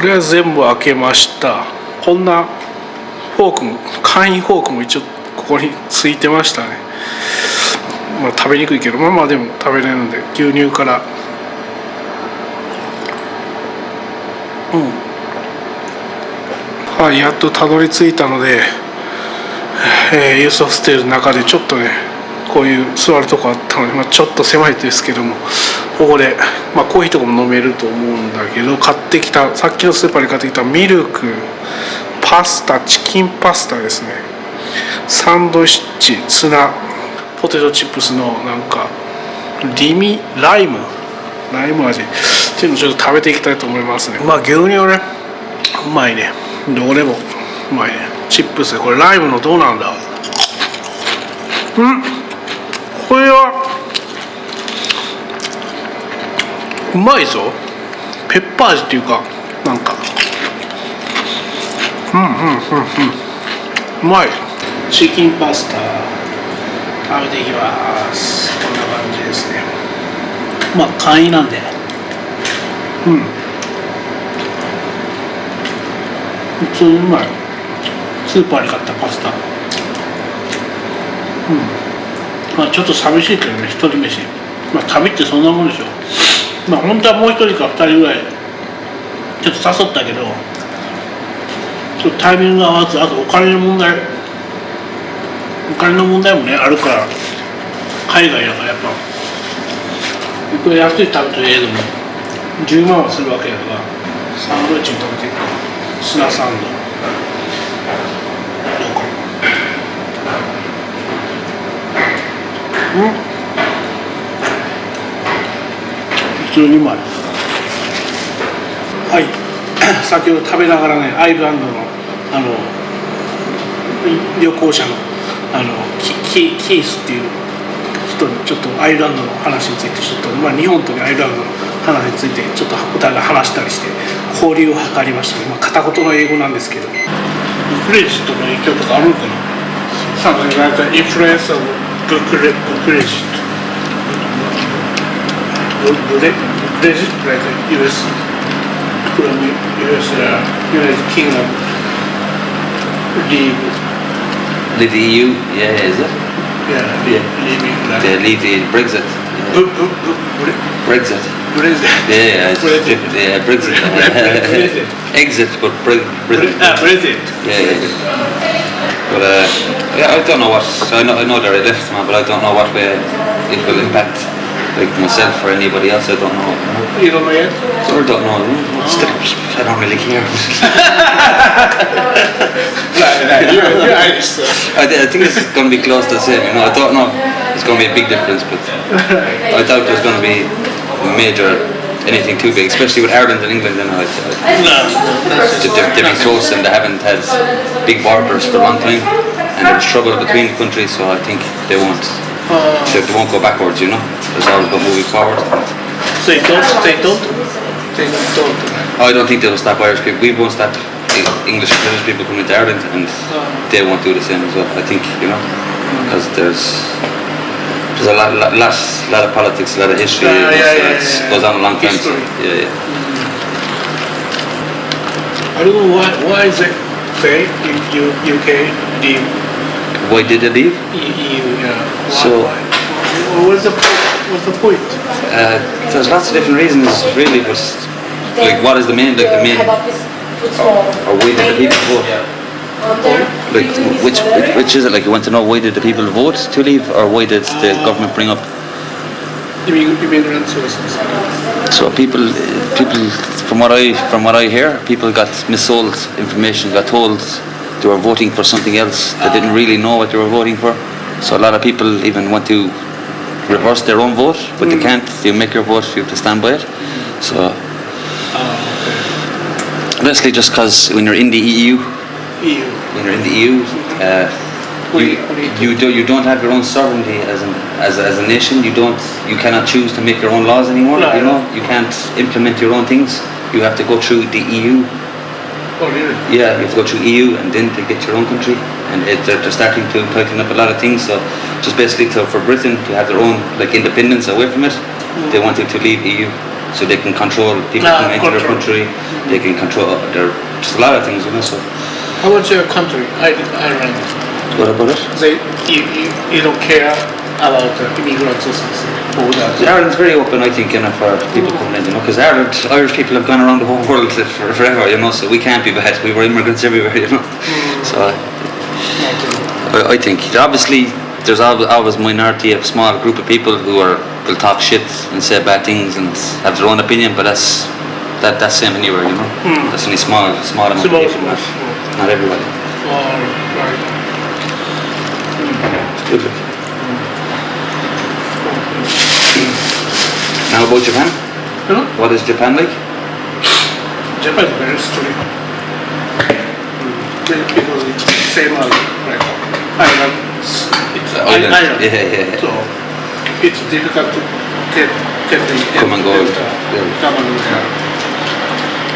とりあえず全部開けました。こんなフォークも、簡易フォークも一応ここについてましたね。まあ食べにくいけど、まあでも食べれるんで、牛乳からはい、やっとたどり着いたので、ユースホステルの中でちょっとね、こういう座るとこあったので、まあ、ちょっと狭いですけども、ここで、まあ、コーヒーとかも飲めると思うんだけど、買ってきた、さっきのスーパーで買ってきたミルク、パスタ、チキンパスタですね、サンドイッチ、ツナ、ポテトチップスのなんかライム味っていうのをちょっと食べていきたいと思いますね。まあ牛乳ね、うまいね、どれもうまいね。チップスでこれライムのどうなんだ、これはうまいぞ。ペッパー味っていうか、なんかうまい。チキンパスタ食べていきます。こんな感じですね。まあ簡易なんで、普通にうまい。スーパーで買ったパスタ、まあちょっと寂しいけどね、一人飯。まあ旅ってそんなもんでしょ。まあ本当はもう一人か二人ぐらいちょっと誘ったけど、ちょっとタイミングが合わず、あとお金の問題もねあるから、海外だからやっぱいくら安い食べといえども10万はするわけだから、サンドイッチも食べていくか、ツナサンドどうか普通にうまい。はい先ほど食べながらね、アイルランドの旅行者のキースっていう人にちょっとアイルランドの話についてちょっと、まあ、日本とアイルランドの話についてちょっとお互い話したりして交流を図りましたね。まあ、片言の英語なんですけど、ブレジットの影響とかあるのかな。 Something like the influence of ブレジットlike the US from US United Kingdom leave the EU, yeah, is it? Leaving that. They leave the Brexit. Brexit. Yeah, Brexit. Exit, but Brexit. Yeah. But yeah, I don't know what. I know they're left, man, but I don't know what way it will impact, like myself or anybody else. I don't know. You don't know yet? I don't know. I don't really care. You're Irish, so. I think it's going to be close to the same. You know, I don't know. It's going to be a big difference, but I doubt there's going to be anything too big, especially with Ireland and England. You know, they've been close and they haven't had big borders for a long time, and there's trouble between the countries. So I think they won't go backwards. You know, there's always about moving forward. So they don't. I don't think they will stop Irish people. We won't stop English people coming to Ireland, and they won't do the same as well. I think, you know, because there's a lot of politics, a lot of history. It goes on a long time. So, yeah. I don't know why is it say in UK leave? Why did they leave? EU, yeah. So what's the point? There's lots of different reasons, really, but like, what is the main, or why did the people vote? Like, which is it? Like, you want to know why did the people vote to leave, or why did the government bring up? Immigrants or something. So people, from what I hear, people got missold information, got told they were voting for something else. They didn't really know what they were voting for. So a lot of people even want to reverse their own vote, but they can't. You make your vote, you have to stand by it. So basically, just because when you're in the EU, you don't have your own sovereignty as a nation. You cannot choose to make your own laws anymore. You know, you can't implement your own things. You have to go through the EU. Oh, really? Yeah, you have to go through EU and then to get your own country. And they're starting to tighten up a lot of things. So just basically for Britain to have their own like independence away from it, they wanted to leave EU. so they can control people coming into their country. They can control just a lot of things, you know. So. How about your country, Ireland? What about it? You don't care about immigrants or something? Ireland's very open, I think, for people coming in, you know, because Irish people have gone around the whole world forever, you know, so we can't be bad. We were immigrants everywhere, you know. So I think, obviously, there's always a minority, a small group of people who will talk shit and say bad things and have their own opinion, but that's same anywhere, you know. That's only small amount of people, not everybody. Right. Good. Now about Japan? What is Japan like? Japan is very strict. Because it's the same as Ireland. It's island. Yeah. So it's difficult to get the Come and go.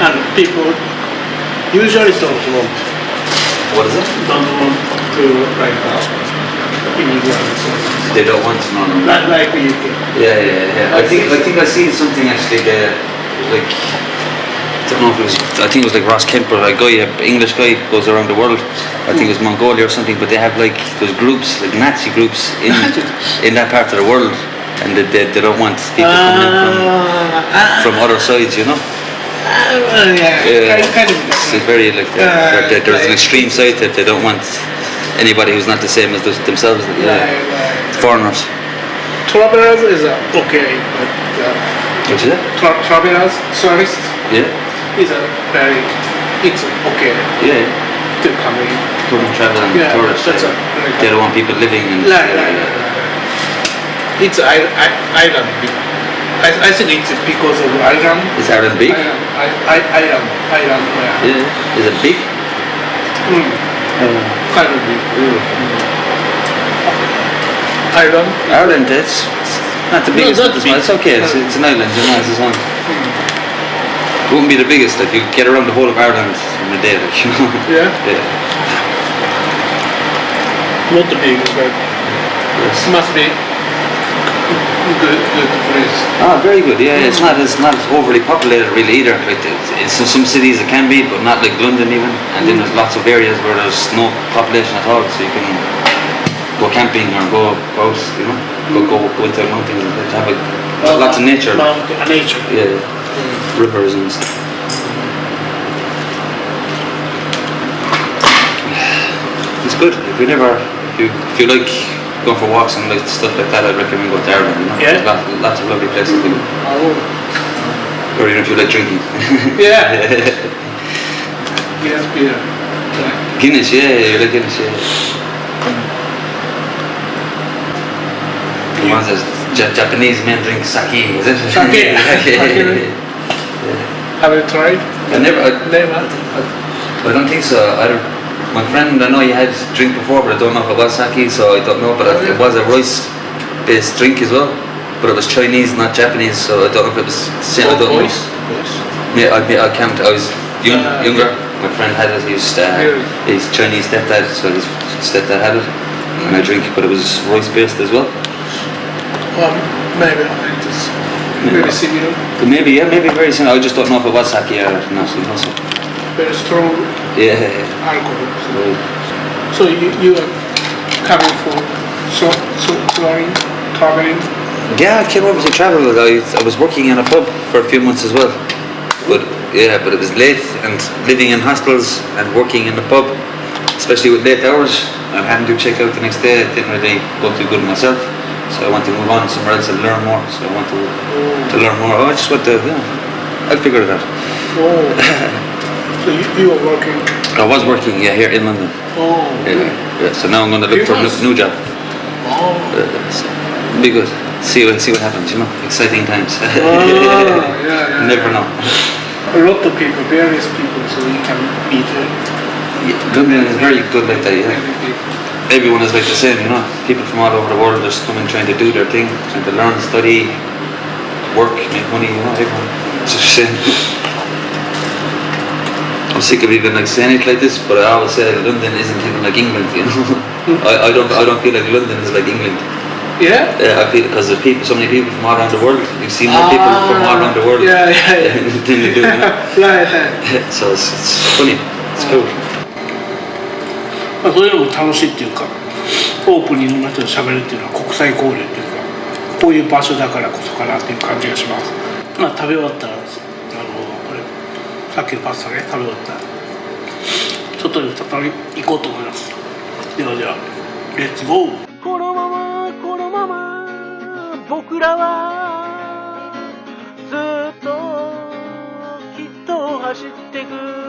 And people usually don't want. What is it? Don't want to immigrants. They don't want to know. Not like the UK. Yeah. I think I seen something actually there, like, I don't know if it was, I think it was like Ross Kemper, a guy, an English guy goes around the world. I think it was Mongolia or something, but they have like those groups, like Nazi groups in that part of the world, and they don't want people coming in from other sides, you know. Kind of. It's very like there's an extreme side that they don't want anybody who's not the same as themselves. Foreigners. Travelers is okay, but What's that? travelers, tourists Yeah. is it's okay Yeah. to come in. Travel and tourists. That's They don't want people living in. It's island big. I think it's because of island. Is Ireland big? Island. Yeah. Is it big? Kind of big. Ireland. It's not the biggest. It's okay. It's an island. You know, it's its own. It wouldn't be the biggest. Like you get around the whole of Ireland in a day. Like, you know. Yeah. Not the big, but Yes. must be good place. Very good. Yeah, it's not overly populated really either. Like it's in some cities it can be, but not like London even. And then there's lots of areas where there's no population at all, so you can go camping or go out, you know, go into the mountains and have lots of nature. Nature. Yeah, rivers and stuff. It's good. If you like going for walks and like stuff like that, I'd recommend going to Ireland. You know? Yeah. Lots of lovely places to go. Or even if you like drinking. Yeah. Yes, beer. Guinness, you like Guinness, The ones that Japanese men drink sake, is it? Sake. Have you tried? I never. Never. I don't think so. My friend, I know he had drink before, but I don't know if it was sake, so I don't know. But it was a rice-based drink as well. But it was Chinese, not Japanese, so I don't know if it was same. I don't know. Yeah, I can't. I was younger. My friend had it. His Chinese stepdad, so his stepdad had it, and I drink, but it was rice-based as well. Maybe it's maybe similar. Maybe very similar. I just don't know if it was sake or not. So. Very strong alcohol. So you are coming for traveling? Yeah, I came over to travel. I was working in a pub for a few months as well. But it was late, and living in hostels and working in the pub, especially with late hours, I hadn't to check out the next day. It didn't really go too good myself. So I want to move on somewhere else and learn more. So I want to learn more. I just want to, I'll figure it out. So you were working? I was working, here in London. Yeah. So now I'm going to look for a new job. So be good. See what happens. You know, exciting times. Yeah. Never know. A lot of people, various people, so you can meet them. London is very good like that. Yeah. Everyone is like the same, you know. People from all over the world just coming, trying to do their thing, trying to learn, study, work, make money. You know, everyone. It's just the same. I'm sick of even like saying it like this, but I always say London isn't even like England, you know. I don't feel like London is like England. Yeah? I feel because there's people, so many people from all around the world. You see more people from all around the world Yeah, yeah, than you do, you know. Right, right. So it's funny. It's cool. まあそういうのも楽しいっていうか、オープンにいろんな人と喋るっていうのは国際交流っていうか、こういう場所だからこそかなっていう感じがします。まあ食べ終わったらこれさっきのパスタね食べ終わったら外に再び行こうと思います。ではではレッツゴー。このまま僕らはずっときっと走ってく